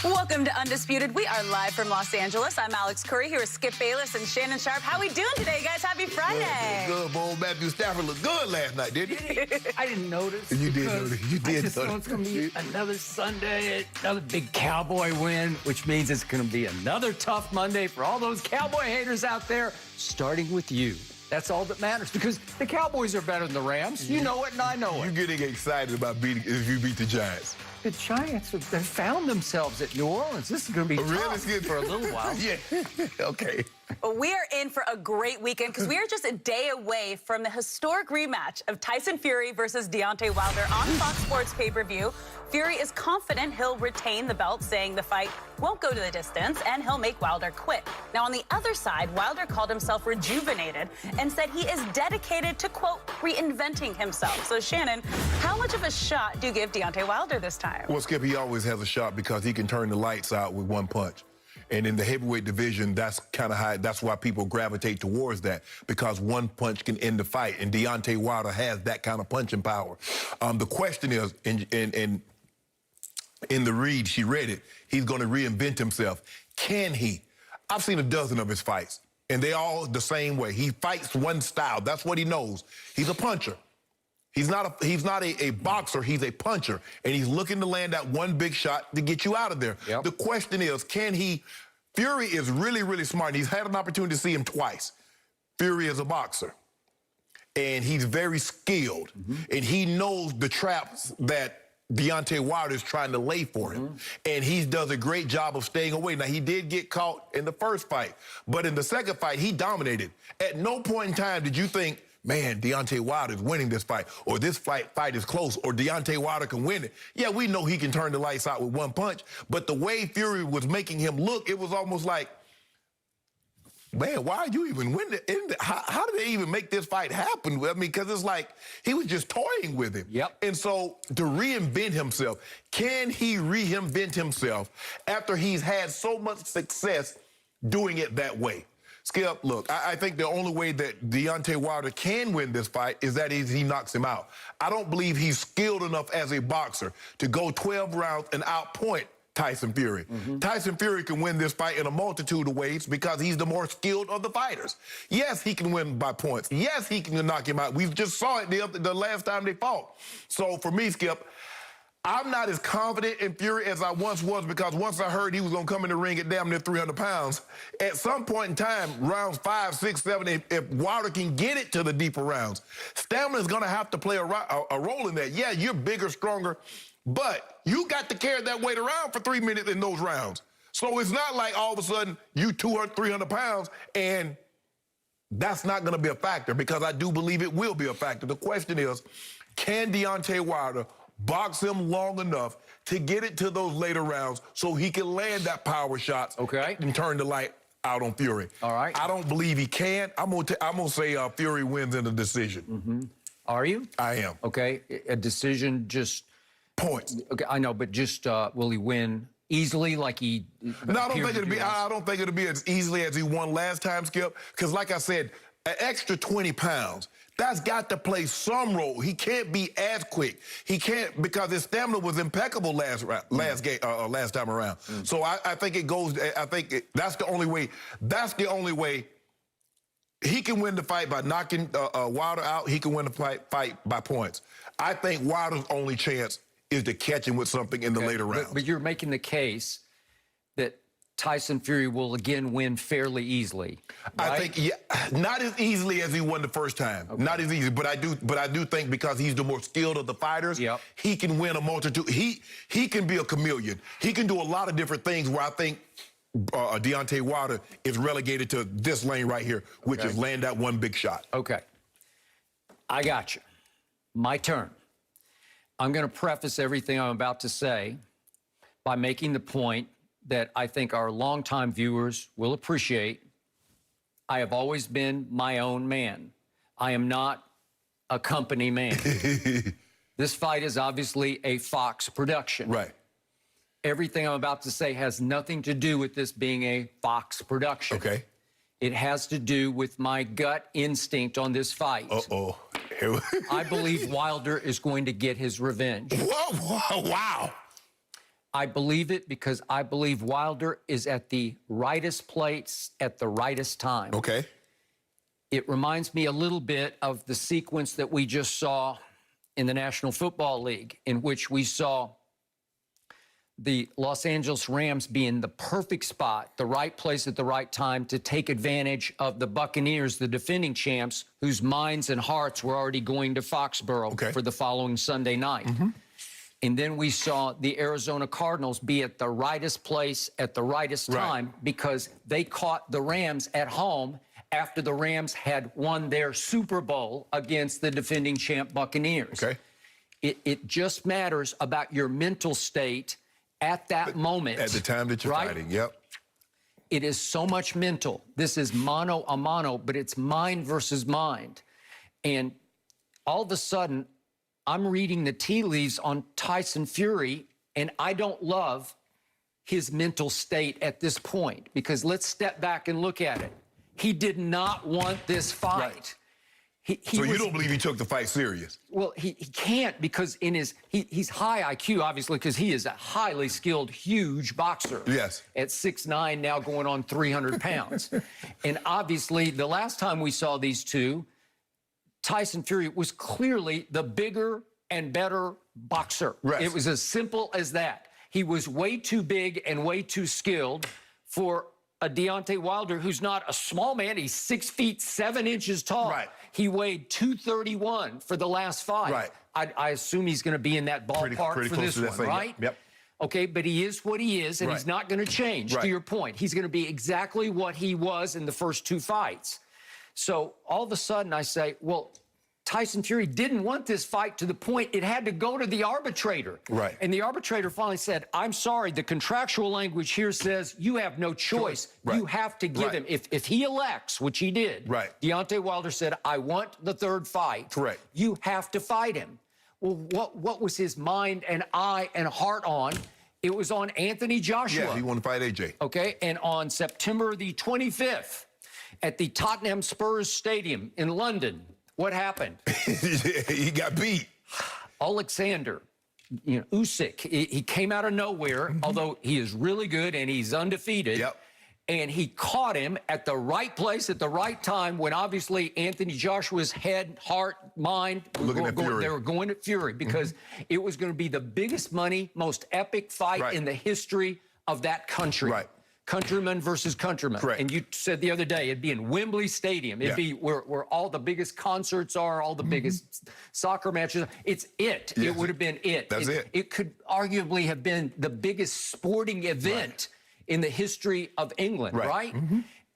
Welcome to Undisputed. We are live from Los Angeles. I'm Alex Curry here with Skip Bayless and Shannon Sharp. How we doing today, guys? Happy Friday. Good, boy. Matthew Stafford looked good last night, didn't he? I didn't notice. You did notice. You did I just know it's going to be another Sunday, another big Cowboy win, which means it's going to be another tough Monday for all those Cowboy haters out there, starting with you. That's all that matters because the Cowboys are better than the Rams. You know it and I know it. You're getting excited about beating if you beat the Giants. The Giants have found themselves at New Orleans. This is going to be tough for a little while. Yeah, okay. We are in for a great weekend because we are just a day away from the historic rematch of Tyson Fury versus Deontay Wilder on Fox Sports pay-per-view. Fury is confident he'll retain the belt, saying the fight won't go to the distance and he'll make Wilder quit. Now, on the other side, Wilder called himself rejuvenated and said he is dedicated to, quote, reinventing himself. So, Shannon, how much of a shot do you give Deontay Wilder this time? Well, Skip, he always has a shot because he can turn the lights out with one punch. And in the heavyweight division, that's kind of high. That's why people gravitate towards that, because one punch can end the fight. And Deontay Wilder has that kind of punching power. The question is, in the read, she read it, he's going to reinvent himself. Can he? I've seen a dozen of his fights, and they all the same way. He fights one style. That's what he knows. He's a puncher. He's not a boxer, he's a puncher. And he's looking to land that one big shot to get you out of there. Yep. The question is, can he? Fury is really, really smart. He's had an opportunity to see him twice. Fury is a boxer. And he's very skilled. And he knows the traps that Deontay Wilder is trying to lay for him. And he does a great job of staying away. Now, he did get caught in the first fight. But in the second fight, he dominated. At no point in time did you think, man, Deontay Wilder is winning this fight, or this fight is close, or Deontay Wilder can win it. Yeah, we know he can turn the lights out with one punch, but the way Fury was making him look, it was almost like, man, why are you even winning? How did they even make this fight happen? I mean, because it's like he was just toying with him. Yep. And so to reinvent himself, can he reinvent himself after he's had so much success doing it that way? Skip, look, I think the only way that Deontay Wilder can win this fight is that he knocks him out. I don't believe he's skilled enough as a boxer to go 12 rounds and outpoint Tyson Fury. Tyson Fury can win this fight in a multitude of ways because he's the more skilled of the fighters. Yes, he can win by points. Yes, he can knock him out. We just saw it the last time they fought. So for me, Skip, I'm not as confident in Fury as I once was, because once I heard he was going to come in the ring at damn near 300 pounds, at some point in time, rounds 5, 6, 7, if Wilder can get it to the deeper rounds, stamina is going to have to play a role in that. Yeah, you're bigger, stronger, but you got to carry that weight around for 3 minutes in those rounds. So it's not like all of a sudden you 200, 300 pounds and that's not going to be a factor, because I do believe it will be a factor. The question is, can Deontay Wilder box him long enough to get it to those later rounds so he can land that power shots and turn the light out on Fury? All right. I don't believe he can. I'm gonna say Fury wins in a decision. Are you? I am. Okay, a decision, just points. Okay, I know, but just will he win easily like he? No, I don't think it'll be. I don't think it'll be as easily as he won last time, Skip. Because like I said, an extra 20 pounds. That's got to play some role. He can't be as quick. He can't, because his stamina was impeccable last time around. So I think it goes. I think that's the only way. That's the only way he can win the fight, by knocking Wilder out. He can win the fight by points. I think Wilder's only chance is to catch him with something in the later rounds. But you're making the case that Tyson Fury will again win fairly easily, right? I think, yeah, not as easily as he won the first time. Not as easy, but I do think because he's the more skilled of the fighters, he can win a multitude. He can be a chameleon. He can do a lot of different things where I think Deontay Wilder is relegated to this lane right here, which is land that one big shot. Okay. I got you. My turn. I'm going to preface everything I'm about to say by making the point that I think our longtime viewers will appreciate. I have always been my own man. I am not a company man. This fight is obviously a Fox production. Right. Everything I'm about to say has nothing to do with this being a Fox production. Okay. It has to do with my gut instinct on this fight. Uh-oh. I believe Wilder is going to get his revenge. Whoa, wow. I believe it because I believe Wilder is at the rightest place at the rightest time. Okay. It reminds me a little bit of the sequence that we just saw in the National Football League, in which we saw the Los Angeles Rams be in the perfect spot, the right place at the right time to take advantage of the Buccaneers, the defending champs, whose minds and hearts were already going to Foxborough for the following Sunday night. And then we saw the Arizona Cardinals be at the rightest place at the rightest time because they caught the Rams at home after the Rams had won their Super Bowl against the defending champ Buccaneers. Okay. It just matters about your mental state at that moment. At the time that you're fighting, yep. It is so much mental. This is mano a mano, but it's mind versus mind. And all of a sudden, I'm reading the tea leaves on Tyson Fury, and I don't love his mental state at this point, because let's step back and look at it. He did not want this fight. Right. So you don't believe he took the fight serious? Well, he can't, because he's high IQ, obviously, because he is a highly skilled, huge boxer. Yes. At 6'9", now going on 300 pounds. And obviously, the last time we saw these two, Tyson Fury was clearly the bigger and better boxer. Right. It was as simple as that. He was way too big and way too skilled for a Deontay Wilder, who's not a small man. He's 6 feet 7 inches tall. Right. He weighed 231 for the last fight. Right. I assume he's going to be in that ballpark pretty for close this to that one, thing, right? Yep. Okay, but he is what he is, and he's not going to change, to your point. He's going to be exactly what he was in the first two fights. So all of a sudden I say, well, Tyson Fury didn't want this fight to the point it had to go to the arbitrator. Right. And the arbitrator finally said, I'm sorry, the contractual language here says you have no choice. Right. You have to give him. If he elects, which he did, Deontay Wilder said, I want the third fight. Correct. You have to fight him. Well, what was his mind and eye and heart on? It was on Anthony Joshua. Yeah, he wanted to fight AJ. Okay, and on September the 25th at the Tottenham Spurs Stadium in London, what happened? He got beat. Alexander, Usyk, he came out of nowhere, although he is really good and he's undefeated. Yep. And he caught him at the right place at the right time when obviously Anthony Joshua's head, heart, mind, they were going at Fury because it was going to be the biggest money, most epic fight in the history of that country. Right. Countryman versus countryman. Correct. And you said the other day, it'd be in Wembley Stadium. It'd be where all the biggest concerts are, all the biggest soccer matches. It's it. Yes. It would have been it. That's it. It could arguably have been the biggest sporting event in the history of England, right?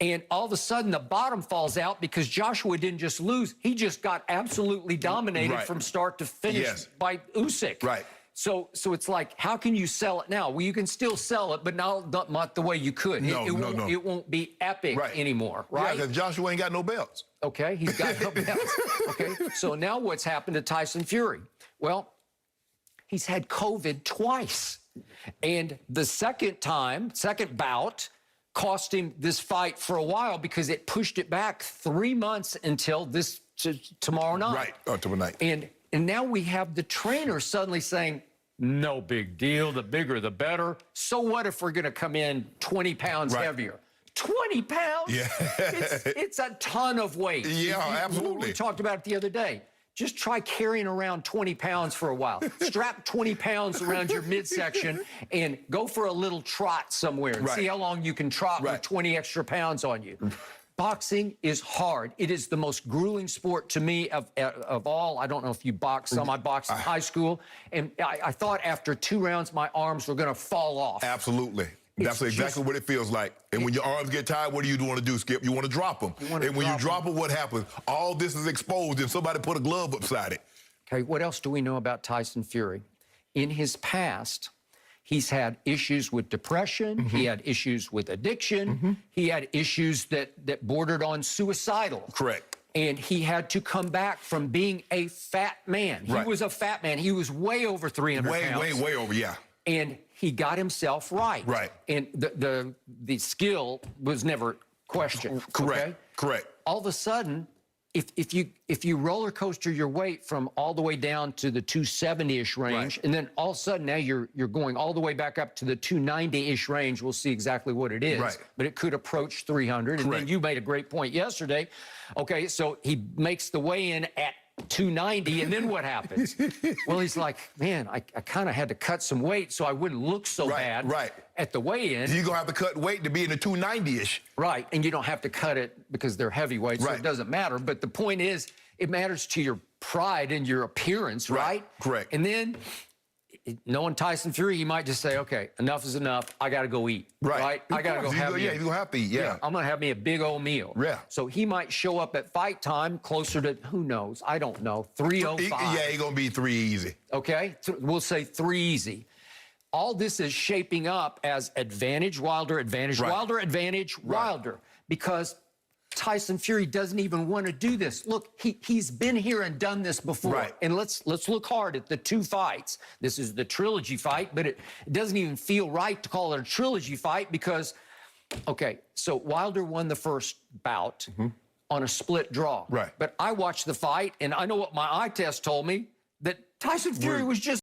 And all of a sudden, the bottom falls out because Joshua didn't just lose. He just got absolutely dominated from start to finish by Usyk. Right. So it's like, how can you sell it now? Well, you can still sell it, but not the way you could. No. It won't be epic anymore, right? Yeah, because Joshua ain't got no belts. Okay, he's got no belts. Okay, so now what's happened to Tyson Fury? Well, he's had COVID twice. And the second bout, cost him this fight for a while because it pushed it back 3 months until tomorrow night. Right, or tomorrow night. And now we have the trainer suddenly saying, no big deal, the bigger the better. So what if we're going to come in 20 pounds heavier? 20 pounds? Yeah. It's a ton of weight. Yeah, absolutely. We talked about it the other day. Just try carrying around 20 pounds for a while. Strap 20 pounds around your midsection and go for a little trot somewhere and see how long you can trot with 20 extra pounds on you. Boxing is hard. It is the most grueling sport to me of all. I don't know if you box some. I boxed in high school. And I thought after 2 rounds, my arms were going to fall off. Absolutely. That's exactly what it feels like. And when your arms get tired, what do you want to do, Skip? You want to drop them. And when you drop them, what happens? All this is exposed and somebody put a glove upside it. Okay, what else do we know about Tyson Fury? In his past, he's had issues with depression. He had issues with addiction. He had issues that bordered on suicidal. Correct. And he had to come back from being a fat man. He was a fat man. He was way over 300 pounds. Way over, yeah. And he got himself right. Right. And the skill was never questioned. Correct. Okay? Correct. All of a sudden, if you roller coaster your weight from all the way down to the 270-ish range, Right. and then all of a sudden now you're going all the way back up to the 290-ish range, we'll see exactly what it is. Right. But it could approach 300. And then Correct. you made a great point yesterday. Okay, so he makes the weigh-in at 290, and then what happens? Well, he's like, man, I kind of had to cut some weight so I wouldn't look so bad at the weigh-in. You're going to have to cut weight to be in the 290-ish. Right, and you don't have to cut it because they're heavyweights, so it doesn't matter. But the point is, it matters to your pride and your appearance, right? Correct. And then, knowing Tyson Fury, he might just say, okay, enough is enough. I got to go eat, right? I got to go have you're going to have to eat, I'm going to have me a big old meal. Yeah. So he might show up at fight time closer to, who knows, I don't know, 305. Yeah, he's going to be 3 easy. Okay, we'll say 3 easy. All this is shaping up as advantage Wilder, advantage Wilder, advantage Wilder, because Tyson Fury doesn't even want to do this. Look, he's been here and done this before. Right. And let's look hard at the 2 fights. This is the trilogy fight, but it doesn't even feel right to call it a trilogy fight because, okay, so Wilder won the first bout on a split draw. Right. But I watched the fight, and I know what my eye test told me, that Tyson Fury was just